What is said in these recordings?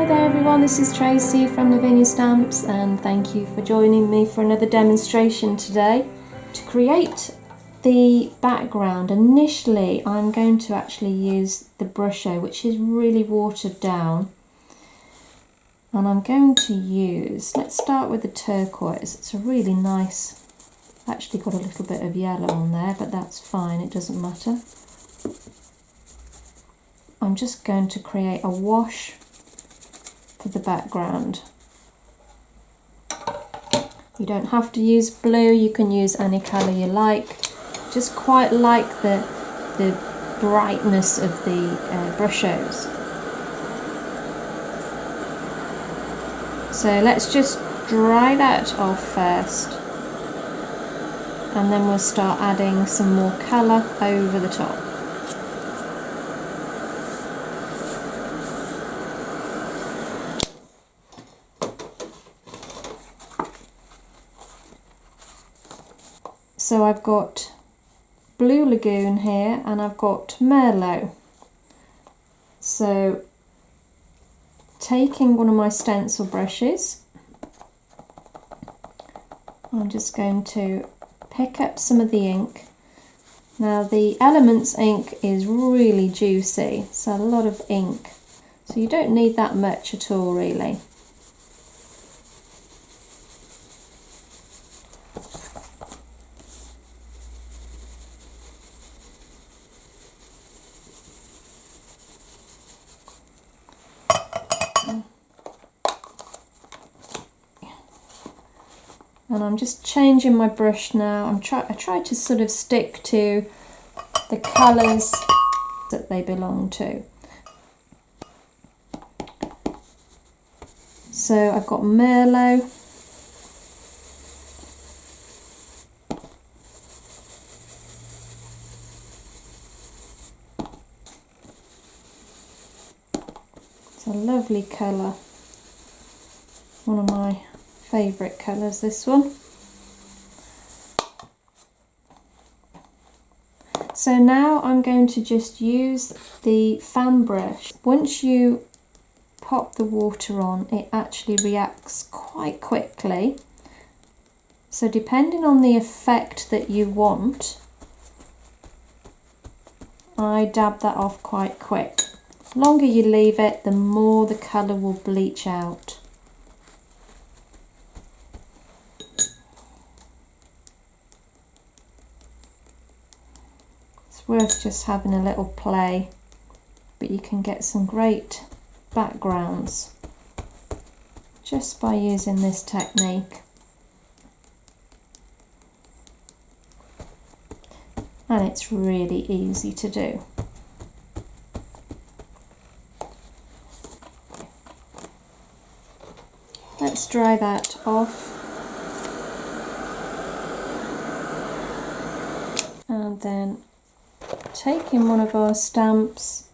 there everyone, this is Tracey from Lavinia Stamps and thank you for joining me for another demonstration today. To create the background, initially I'm going to actually use the Brushos, which is really watered down, and I'm going to use, let's start with the turquoise. It's a really nice, actually got a little bit of yellow on there, but that's fine, it doesn't matter. I'm just going to create a wash for the background. You don't have to use blue, you can use any colour you like. Just quite like the brightness of the Brushos. So let's just dry that off first, and then we'll start adding some more colour over the top. So I've got Blue Lagoon here and I've got Merlot. So taking one of my stencil brushes, I'm just going to pick up some of the ink. Now the Elements ink is really juicy, so a lot of ink. So you don't need that much at all really. And I'm just changing my brush now. I try to sort of stick to the colours that they belong to. So I've got Merlot. It's a lovely colour. One of my favourite colours, this one. So now I'm going to just use the fan brush. Once you pop the water on, it actually reacts quite quickly. So depending on the effect that you want, I dab that off quite quick. The longer you leave it, the more the colour will bleach out. Worth just having a little play, but you can get some great backgrounds just by using this technique. And it's really easy to do. Let's dry that off. And then taking one of our stamps,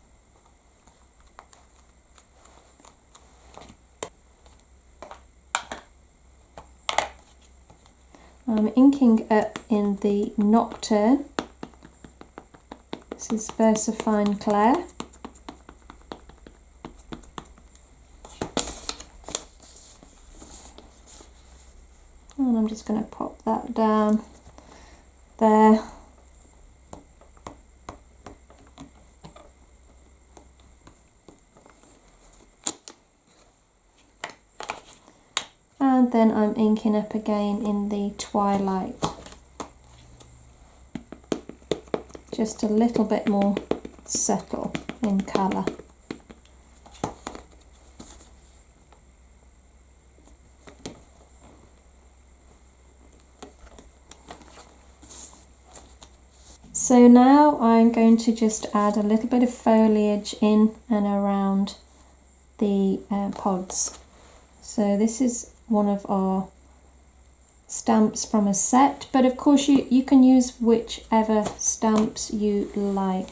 I'm inking up in the Nocturne. This is Versafine Clair. And I'm just going to pop that down there. And then I'm inking up again in the Twilight. Just a little bit more subtle in colour. So now I'm going to just add a little bit of foliage in and around the pods. So this is one of our stamps from a set, but of course you can use whichever stamps you like.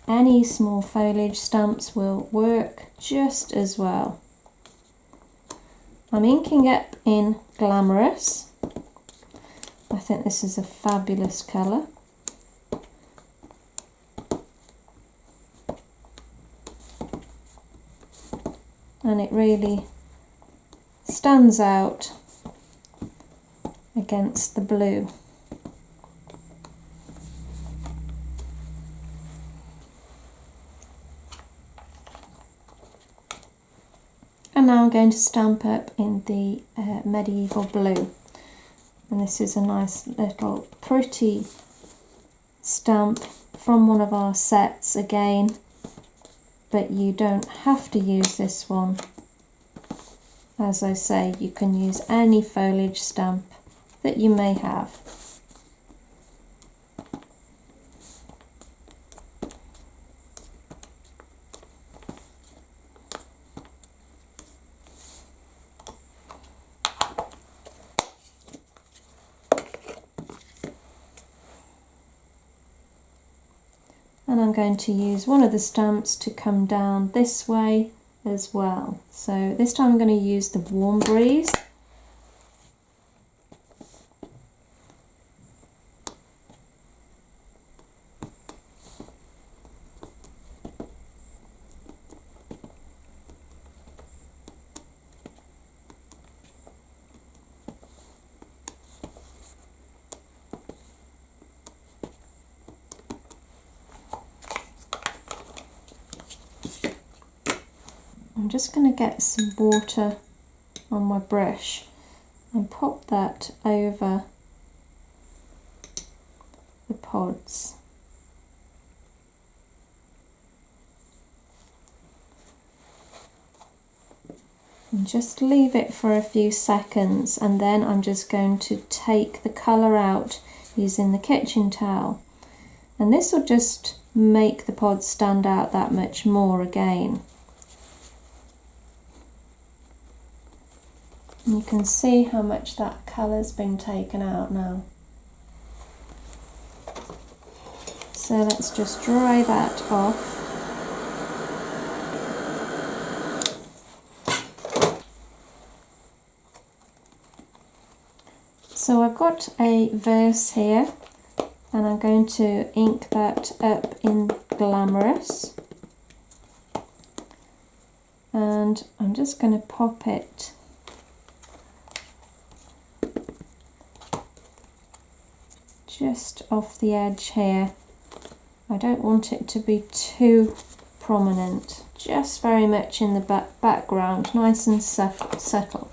Any small foliage stamps will work just as well. I'm inking up in Glamorous. I think this is a fabulous colour. and it really stands out against the blue. And now I'm going to stamp up in the medieval blue, and this is a nice little pretty stamp from one of our sets again, but you don't have to use this one. As I say, you can use any foliage stamp that you may have. And I'm going to use one of the stamps to come down this way as well. So this time I'm going to use the Warm Breeze. I'm just going to get some water on my brush and pop that over the pods. And just leave it for a few seconds, and then I'm just going to take the colour out using the kitchen towel. And this will just make the pods stand out that much more again. You can see how much that colour's been taken out now. So let's just dry that off. So I've got a verse here, and I'm going to ink that up in Glamorous. And I'm just going to pop it just off the edge here. I don't want it to be too prominent, just very much in the background, nice and subtle.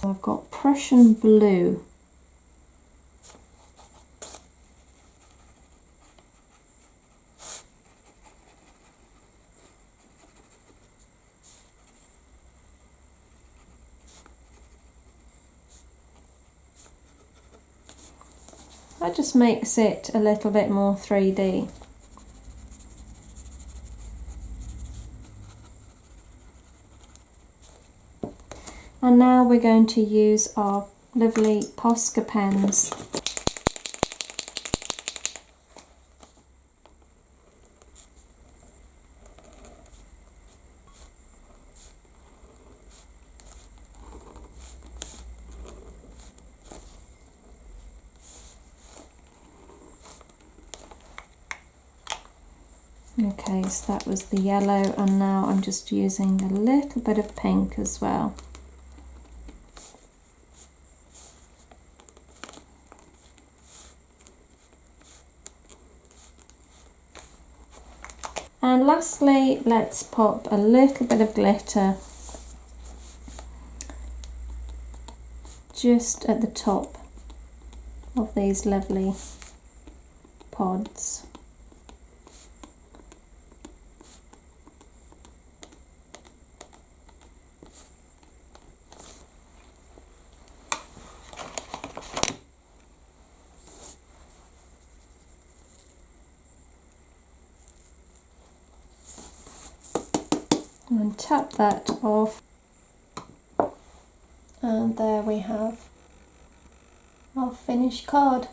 I've got Prussian blue. That just makes it a little bit more 3D. And now we're going to use our lovely Posca pens. Okay, so that was the yellow, and now I'm just using a little bit of pink as well. And lastly, let's pop a little bit of glitter just at the top of these lovely pods. And tap that off, and there we have our finished card.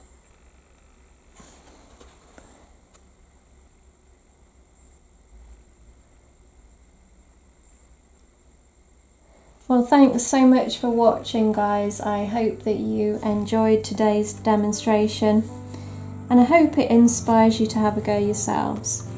Well, thanks so much for watching, guys. I hope that you enjoyed today's demonstration, and I hope it inspires you to have a go yourselves.